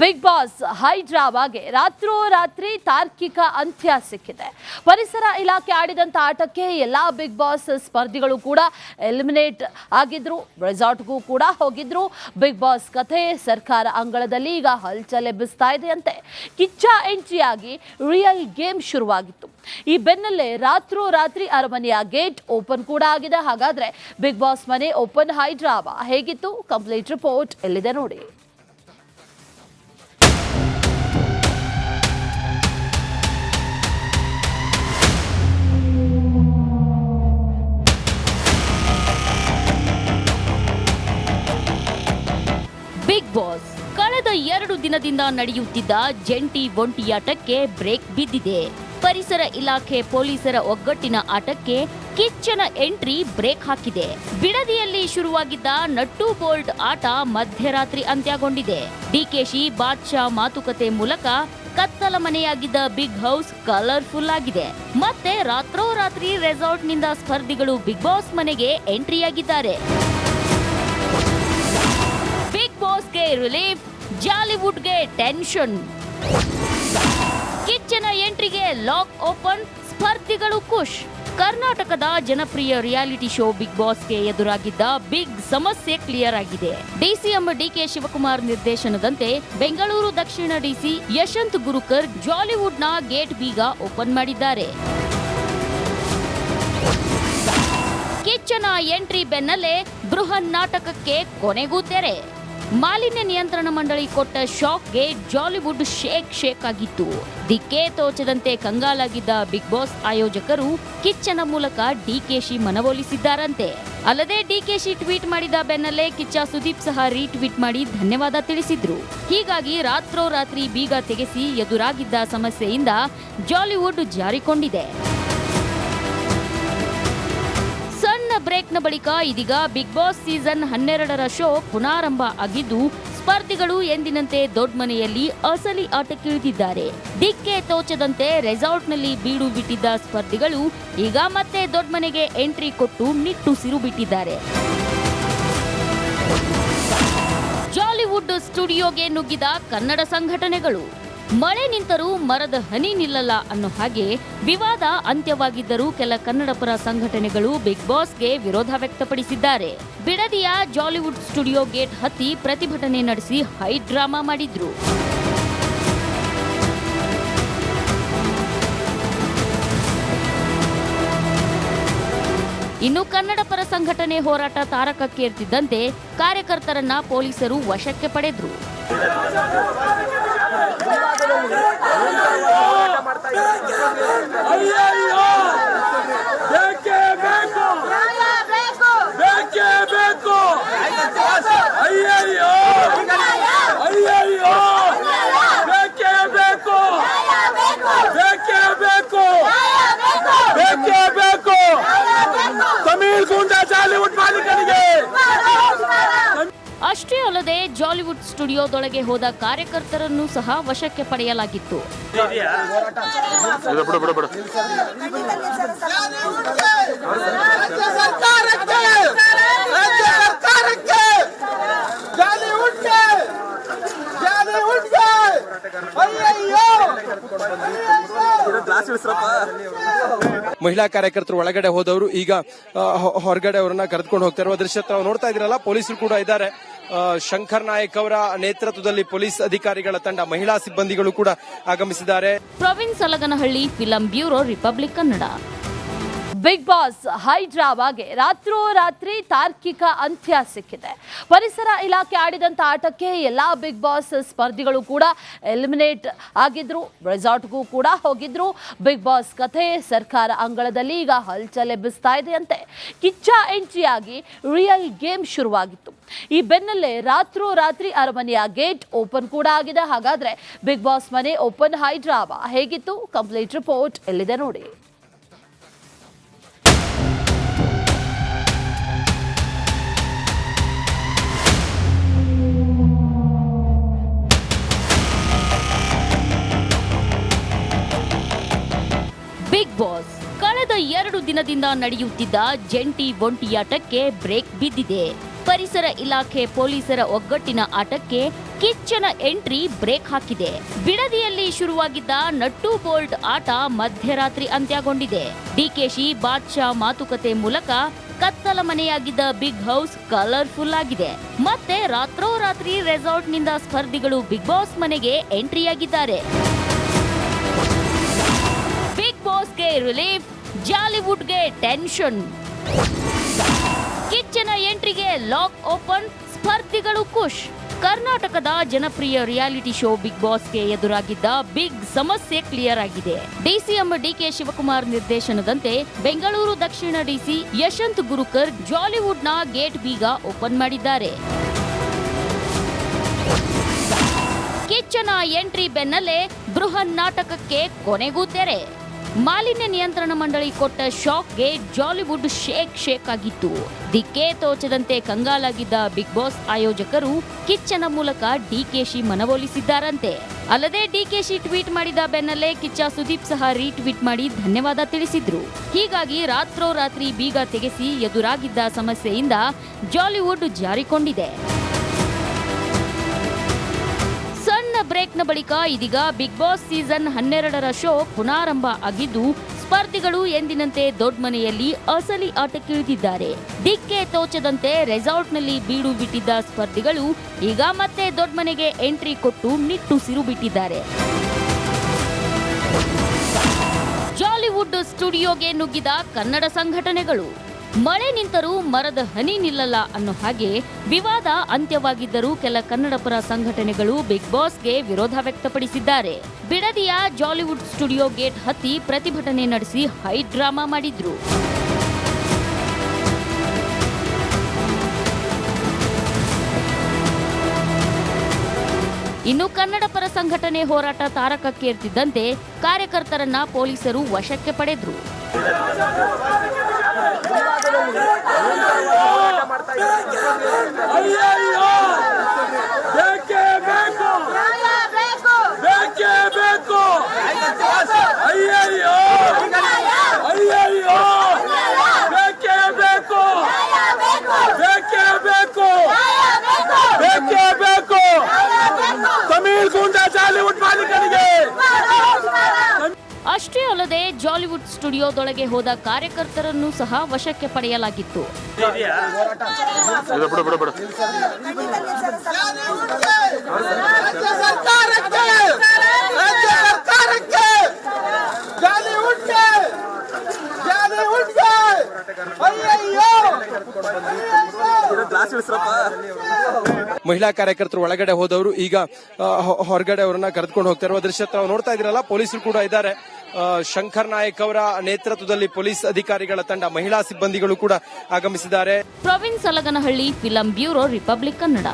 Big Boss ಹೈಡ್ರಾಮಾಗೆ ರಾತ್ರೋರಾತ್ರಿ ತಾರ್ಕಿಕ ಅಂತ್ಯ ಸಿಕ್ಕಿದೆ. ಪರಿಸರ ಇಲಾಖೆ ಆಡಿದಂಥ ಆಟಕ್ಕೆ ಎಲ್ಲ ಬಿಗ್ ಬಾಸ್ ಸ್ಪರ್ಧಿಗಳು ಕೂಡ ಎಲಿಮಿನೇಟ್ ಆಗಿದ್ರು, ರೆಸಾರ್ಟ್ಗೂ ಕೂಡ ಹೋಗಿದ್ರು. ಬಿಗ್ ಬಾಸ್ ಕಥೆ ಸರ್ಕಾರ ಅಂಗಳದಲ್ಲಿ ಈಗ ಹಲ್ಚಲ್ ಎಬ್ಬಿಸ್ತಾ ಇದೆಯಂತೆ. ಕಿಚ್ಚ ಎಂಟ್ರಿಯಾಗಿ ರಿಯಲ್ ಗೇಮ್ ಶುರುವಾಗಿತ್ತು. ಈ ಬೆನ್ನಲ್ಲೇ ರಾತ್ರೋರಾತ್ರಿ ಅರಮನೆಯ ಗೇಟ್ ಓಪನ್ ಕೂಡ ಆಗಿದೆ. ಹಾಗಾದ್ರೆ ಬಿಗ್ ಬಾಸ್ ಮನೆ ಓಪನ್ ಹೈಡ್ರಾಮಾ ಹೇಗಿತ್ತು? ಕಂಪ್ಲೀಟ್ ರಿಪೋರ್ಟ್ ಎಲ್ಲಿದೆ ನೋಡಿ. ಬಿಗ್ ಬಾಸ್ ಕಳೆದ 2 ದಿನದಿಂದ ನಡೆಯುತ್ತಿದ್ದ ಜಂಟಿ ಒಂಟಿಯಾಟಕ್ಕೆ ಬ್ರೇಕ್ ಬಿದ್ದಿದೆ. ಪರಿಸರ ಇಲಾಖೆ ಪೊಲೀಸರ ಒಗ್ಗಟ್ಟಿನ ಆಟಕ್ಕೆ ಕಿಚ್ಚನ ಎಂಟ್ರಿ ಬ್ರೇಕ್ ಹಾಕಿದೆ. ಬಿಡದಿಯಲ್ಲಿ ಶುರುವಾಗಿದ್ದ ನಟ್ಟು ಬೋಲ್ಡ್ ಆಟ ಮಧ್ಯರಾತ್ರಿ ಅಂತ್ಯಗೊಂಡಿದೆ. ಡಿಕೆಶಿ ಬಾದ್ಶಾ ಮಾತುಕತೆ ಮೂಲಕ ಕತ್ತಲ ಮನೆಯಾಗಿದ್ದ ಬಿಗ್ ಹೌಸ್ ಕಲರ್ಫುಲ್ ಆಗಿದೆ. ಮತ್ತೆ ರಾತ್ರೋರಾತ್ರಿ ರೆಸಾರ್ಟ್ನಿಂದ ಸ್ಪರ್ಧಿಗಳು ಬಿಗ್ ಬಾಸ್ ಮನೆಗೆ ಎಂಟ್ರಿಯಾಗಿದ್ದಾರೆ. ಬಿಗ್ ಬಾಸ್ಗೆ ರಿಲೀಫ್, ಜಾಲಿವುಡ್ಗೆ ಟೆನ್ಷನ್. ಕಿಚ್ಚನ ಎಂಟ್ರಿಗೆ ಲಾಕ್ ಓಪನ್, ಸ್ಪರ್ಧಿಗಳು ಖುಷ್. ಕರ್ನಾಟಕದ ಜನಪ್ರಿಯ ರಿಯಾಲಿಟಿ ಶೋ ಬಿಗ್ ಬಾಸ್ಗೆ ಎದುರಾಗಿದ್ದ ಬಿಗ್ ಸಮಸ್ಯೆ ಕ್ಲಿಯರ್ ಆಗಿದೆ. ಡಿಸಿಎಂ ಡಿಕೆ ಶಿವಕುಮಾರ್ ನಿರ್ದೇಶನದಂತೆ ಬೆಂಗಳೂರು ದಕ್ಷಿಣ ಡಿಸಿ ಯಶವಂತ್ ಗುರುಕರ್ ಜಾಲಿವುಡ್ನ ಗೇಟ್ ಬೀಗ ಓಪನ್ ಮಾಡಿದ್ದಾರೆ. ಕಿಚ್ಚನ ಎಂಟ್ರಿ ಬೆನ್ನಲ್ಲೇ ಬೃಹನ್ ನಾಟಕಕ್ಕೆ ಕೊನೆಗೂ ತೆರೆ. ಮಾಲಿನ್ಯ ನಿಯಂತ್ರಣ ಮಂಡಳಿ ಕೊಟ್ಟ ಶಾಕ್ಗೆ ಜಾಲಿವುಡ್ ಶೇಕ್ ಆಗಿತ್ತು. ದಿಕ್ಕೇ ತೋಚದಂತೆ ಕಂಗಾಲಾಗಿದ್ದ ಬಿಗ್ ಬಾಸ್ ಆಯೋಜಕರು ಕಿಚ್ಚನ ಮೂಲಕ ಡಿಕೆಶಿ ಮನವೊಲಿಸಿದ್ದಾರಂತೆ. ಅಲ್ಲದೆ ಡಿಕೆಶಿ ಟ್ವೀಟ್ ಮಾಡಿದ ಬೆನ್ನಲ್ಲೇ ಕಿಚ್ಚ ಸುದೀಪ್ ಸಹ ರೀಟ್ವೀಟ್ ಮಾಡಿ ಧನ್ಯವಾದ ತಿಳಿಸಿದ್ರು. ಹೀಗಾಗಿ ರಾತ್ರೋರಾತ್ರಿ ಬೀಗ ತೆಗೆಸಿ ಎದುರಾಗಿದ್ದ ಸಮಸ್ಯೆಯಿಂದ ಜಾಲಿವುಡ್ ಜಾರಿಕೊಂಡಿದೆ. ಬ್ರೇಕ್ನ ಬಳಿಕ ಇದೀಗ ಬಿಗ್ ಬಾಸ್ ಸೀಸನ್ 12ರ ಶೋ ಪುನಾರಂಭ ಆಗಿದ್ದು, ಸ್ಪರ್ಧಿಗಳು ಎಂದಿನಂತೆ ದೊಡ್ಡ ಮನೆಯಲ್ಲಿ ಅಸಲಿ ಆಟಕ್ಕಿಳಿದಿದ್ದಾರೆ. ದಿಕ್ಕೆ ತೋಚದಂತೆ ರೆಸಾರ್ಟ್ನಲ್ಲಿ ಬೀಡು ಬಿಟ್ಟಿದ್ದ ಸ್ಪರ್ಧಿಗಳು ಈಗ ಮತ್ತೆ ದೊಡ್ಡ ಮನೆಗೆ ಎಂಟ್ರಿ ಕೊಟ್ಟು ನಿಟ್ಟುಸಿರು ಬಿಟ್ಟಿದ್ದಾರೆ. ಜಾಲಿವುಡ್ ಸ್ಟುಡಿಯೋಗೆ ನುಗ್ಗಿದ ಕನ್ನಡ ಸಂಘಟನೆಗಳು. ಮಳೆ ನಿಂತರೂ ಮರದ ಹನಿ ನಿಲ್ಲಲ್ಲ ಅನ್ನೋ ಹಾಗೆ ವಿವಾದ ಅಂತ್ಯವಾಗಿದ್ದರೂ ಕೆಲ ಕನ್ನಡಪರ ಸಂಘಟನೆಗಳು ಬಿಗ್ ಬಾಸ್ಗೆ ವಿರೋಧ ವ್ಯಕ್ತಪಡಿಸಿದ್ದಾರೆ. ಬಿಡದಿಯ ಜಾಲಿವುಡ್ ಸ್ಟುಡಿಯೋ ಗೇಟ್ ಹತ್ತಿ ಪ್ರತಿಭಟನೆ ನಡೆಸಿ ಹೈ ಡ್ರಾಮಾ ಮಾಡಿದ್ರು. ಇನ್ನು ಕನ್ನಡ ಪರ ಸಂಘಟನೆ ಹೋರಾಟ ತಾರಕಕ್ಕೇರ್ತಿದ್ದಂತೆ ಕಾರ್ಯಕರ್ತರನ್ನ ಪೊಲೀಸರು ವಶಕ್ಕೆ ಪಡೆದ್ರು. ಅಷ್ಟೇ ಅಲ್ಲದೆ ಜಾಲಿವುಡ್ ಸ್ಟುಡಿಯೋದೊಳಗೆ ಹೋದ ಕಾರ್ಯಕರ್ತರನ್ನು ಸಹ ವಶಕ್ಕೆ ಪಡೆಯಲಾಗಿತ್ತು. ಮಹಿಳಾ ಕಾರ್ಯಕರ್ತರು ಒಳಗಡೆ ಹೋದವರು ಈಗ ಹೊರಗಡೆ ಅವರನ್ನ ಕರೆದುಕೊಂಡು ಹೋಗ್ತಾ ಇರುವ ದೃಶ್ಯ ತಾವು ನೋಡ್ತಾ ಇದ್ದೀರಲ್ಲ. ಪೊಲೀಸರು ಕೂಡ ಇದ್ದಾರೆ. ಶಂಕರ್ ನಾಯಕ್ ಅವರ ನೇತೃತ್ವದಲ್ಲಿ ಪೊಲೀಸ್ ಅಧಿಕಾರಿಗಳ ತಂಡ, ಮಹಿಳಾ ಸಿಬ್ಬಂದಿಗಳು ಕೂಡ ಆಗಮಿಸಿದ್ದಾರೆ. Praveen Salaganahalli, film bureau, Republic Kannada. Bigg Boss ಹೈಡ್ರಾಮಾಗೆ ರಾತ್ರೋರಾತ್ರಿ ತಾರ್ಕಿಕ ಅಂತ್ಯ ಸಿಕ್ಕಿದೆ. ಪರಿಸರ ಇಲಾಖೆ ಆಡಿದಂಥ ಆಟಕ್ಕೆ ಎಲ್ಲ ಬಿಗ್ ಬಾಸ್ ಸ್ಪರ್ಧಿಗಳು ಕೂಡ ಎಲಿಮಿನೇಟ್ ಆಗಿದ್ರು, ರೆಸಾರ್ಟ್ಗೂ ಕೂಡ ಹೋಗಿದ್ರು. ಬಿಗ್ ಬಾಸ್ ಕಥೆ ಸರ್ಕಾರ ಅಂಗಳದಲ್ಲಿ ಈಗ ಹಲ್ಚಲ್ ಎಬ್ಬಿಸ್ತಾ ಇದೆಯಂತೆ. ಕಿಚ್ಚ ಎಂಟ್ರಿಯಾಗಿ ರಿಯಲ್ ಗೇಮ್ ಶುರುವಾಗಿತ್ತು. ಈ ಬೆನ್ನಲ್ಲೇ ರಾತ್ರೋರಾತ್ರಿ ಅರಮನೆಯ ಗೇಟ್ ಓಪನ್ ಕೂಡ ಆಗಿದೆ. ಹಾಗಾದ್ರೆ ಬಿಗ್ ಬಾಸ್ ಮನೆ ಓಪನ್ ಹೈಡ್ರಾಮಾ ಹೇಗಿತ್ತು? ಕಂಪ್ಲೀಟ್ ರಿಪೋರ್ಟ್ ಎಲ್ಲಿದೆ ನೋಡಿ. ಬಿಗ್ ಬಾಸ್ ಕಳೆದ 2 ದಿನದಿಂದ ನಡೆಯುತ್ತಿದ್ದ ಜಂಟಿ ಒಂಟಿಯಾಟಕ್ಕೆ ಬ್ರೇಕ್ ಬಿದ್ದಿದೆ. ಪರಿಸರ ಇಲಾಖೆ ಪೊಲೀಸರ ಒಗ್ಗಟ್ಟಿನ ಆಟಕ್ಕೆ ಕಿಚ್ಚನ ಎಂಟ್ರಿ ಬ್ರೇಕ್ ಹಾಕಿದೆ. ಬಿಡದಿಯಲ್ಲಿ ಶುರುವಾಗಿದ್ದ ನಟ್ಟು ಬೋಲ್ಟ್ ಆಟ ಮಧ್ಯರಾತ್ರಿ ಅಂತ್ಯಗೊಂಡಿದೆ. ಡಿಕೆಶಿ ಬಾದ್ಶಾ ಮಾತುಕತೆ ಮೂಲಕ ಕತ್ತಲ ಮನೆಯಾಗಿದ್ದ ಬಿಗ್ ಹೌಸ್ ಕಲರ್ಫುಲ್ ಆಗಿದೆ. ಮತ್ತೆ ರಾತ್ರೋರಾತ್ರಿ ರೆಸಾರ್ಟ್ನಿಂದ ಸ್ಪರ್ಧಿಗಳು ಬಿಗ್ ಬಾಸ್ ಮನೆಗೆ ಎಂಟ್ರಿಯಾಗಿದ್ದಾರೆ. ಬಿಗ್ ಬಾಸ್ಗೆ ರಿಲೀಫ್, ಜಾಲಿವುಡ್ಗೆ ಟೆನ್ಷನ್. ಕಿಚ್ಚನ ಎಂಟ್ರಿಗೆ ಲಾಕ್ ಓಪನ್, ಸ್ಪರ್ಧಿಗಳು ಖುಷ್. ಕರ್ನಾಟಕದ ಜನಪ್ರಿಯ ರಿಯಾಲಿಟಿ ಶೋ ಬಿಗ್ ಬಾಸ್ಗೆ ಎದುರಾಗಿದ್ದ ಬಿಗ್ ಸಮಸ್ಯೆ ಕ್ಲಿಯರ್ ಆಗಿದೆ. ಡಿಸಿಎಂ ಡಿಕೆ ಶಿವಕುಮಾರ್ ನಿರ್ದೇಶನದಂತೆ ಬೆಂಗಳೂರು ದಕ್ಷಿಣ ಡಿಸಿ ಯಶವಂತ್ ಗುರುಕರ್ ಜಾಲಿವುಡ್ನ ಗೇಟ್ ಬೀಗ ಓಪನ್ ಮಾಡಿದ್ದಾರೆ. ಕಿಚ್ಚನ ಎಂಟ್ರಿ ಬೆನ್ನಲ್ಲೇ ಬೃಹನ್ ನಾಟಕಕ್ಕೆ ಕೊನೆಗೂ ತೆರೆ. ಮಾಲಿನ್ಯ ನಿಯಂತ್ರಣ ಮಂಡಳಿ ಕೊಟ್ಟ ಶಾಕ್ಗೆ ಜಾಲಿವುಡ್ ಶೇಕ್ ಆಗಿತ್ತು. ದಿಕ್ಕೇ ತೋಚದಂತೆ ಕಂಗಾಲಾಗಿದ್ದ ಬಿಗ್ ಬಾಸ್ ಆಯೋಜಕರು ಕಿಚ್ಚನ ಮೂಲಕ ಡಿಕೆಶಿ ಮನವೊಲಿಸಿದ್ದಾರಂತೆ. ಅಲ್ಲದೆ ಡಿಕೆಶಿ ಟ್ವೀಟ್ ಮಾಡಿದ ಬೆನ್ನಲ್ಲೇ ಕಿಚ್ಚ ಸುದೀಪ್ ಸಹ ರೀಟ್ವೀಟ್ ಮಾಡಿ ಧನ್ಯವಾದ ತಿಳಿಸಿದ್ರು. ಹೀಗಾಗಿ ರಾತ್ರೋರಾತ್ರಿ ಬೀಗ ತೆಗೆಸಿ ಎದುರಾಗಿದ್ದ ಸಮಸ್ಯೆಯಿಂದ ಜಾಲಿವುಡ್ ಜಾರಿಕೊಂಡಿದೆ. ಬ್ರೇಕ್ನ ಬಳಿಕ ಇದೀಗ ಬಿಗ್ ಬಾಸ್ ಸೀಸನ್ 12ರ ಶೋ ಪುನಾರಂಭ ಆಗಿದ್ದು, ಸ್ಪರ್ಧಿಗಳು ಎಂದಿನಂತೆ ದೊಡ್ಡ ಮನೆಯಲ್ಲಿ ಅಸಲಿ ಆಟಕ್ಕಿಳಿದಿದ್ದಾರೆ. ದಿಕ್ಕೆ ತೋಚದಂತೆ ರೆಸಾರ್ಟ್ನಲ್ಲಿ ಬೀಡು ಬಿಟ್ಟಿದ್ದ ಸ್ಪರ್ಧಿಗಳು ಈಗ ಮತ್ತೆ ದೊಡ್ಡ ಮನೆಗೆ ಎಂಟ್ರಿ ಕೊಟ್ಟು ನಿಟ್ಟುಸಿರು ಬಿಟ್ಟಿದ್ದಾರೆ. ಜಾಲಿವುಡ್ ಸ್ಟುಡಿಯೋಗೆ ನುಗ್ಗಿದ ಕನ್ನಡ ಸಂಘಟನೆಗಳು. ಮಳೆ ನಿಂತರೂ ಮರದ ಹನಿ ನಿಲ್ಲಲ್ಲ ಅನ್ನೋ ಹಾಗೆ ವಿವಾದ ಅಂತ್ಯವಾಗಿದ್ದರೂ ಕೆಲ ಕನ್ನಡಪರ ಸಂಘಟನೆಗಳು ಬಿಗ್ ಬಾಸ್ಗೆ ವಿರೋಧ ವ್ಯಕ್ತಪಡಿಸಿದ್ದಾರೆ. ಬಿಡದಿಯ ಜಾಲಿವುಡ್ ಸ್ಟುಡಿಯೋ ಗೇಟ್ ಹತ್ತಿ ಪ್ರತಿಭಟನೆ ನಡೆಸಿ ಹೈ ಡ್ರಾಮಾ ಮಾಡಿದ್ರು. ಇನ್ನು ಕನ್ನಡ ಪರ ಸಂಘಟನೆ ಹೋರಾಟ ತಾರಕಕ್ಕೇರ್ತಿದ್ದಂತೆ ಕಾರ್ಯಕರ್ತರನ್ನ ಪೊಲೀಸರು ವಶಕ್ಕೆ ಪಡೆದ್ರು. ಅಷ್ಟೇ ಅಲ್ಲದೆ ಜಾಲಿವುಡ್ ಸ್ಟುಡಿಯೋದೊಳಗೆ ಹೋದ ಕಾರ್ಯಕರ್ತರನ್ನು ಸಹ ವಶಕ್ಕೆ ಪಡೆಯಲಾಗಿತ್ತು. ಮಹಿಳಾ ಕಾರ್ಯಕರ್ತರು ಒಳಗಡೆ ಹೋದವರು ಈಗ ಹೊರಗಡೆ ಅವರನ್ನ ಕರೆದುಕೊಂಡು ಹೋಗ್ತಾ ಇರುವ ದೃಶ್ಯ ತಾವು ನೋಡ್ತಾ ಇದ್ದೀರಲ್ಲ. ಪೊಲೀಸರು ಕೂಡ ಇದ್ದಾರೆ. ಶಂಕರ್ ನಾಯಕ್ ಅವರ ನೇತೃತ್ವದಲ್ಲಿ ಪೊಲೀಸ್ ಅಧಿಕಾರಿಗಳ ತಂಡ, ಮಹಿಳಾ ಸಿಬ್ಬಂದಿಗಳು ಕೂಡ ಆಗಮಿಸಿದ್ದಾರೆ. Praveen Salaganahalli, film bureau, Republic Kannada.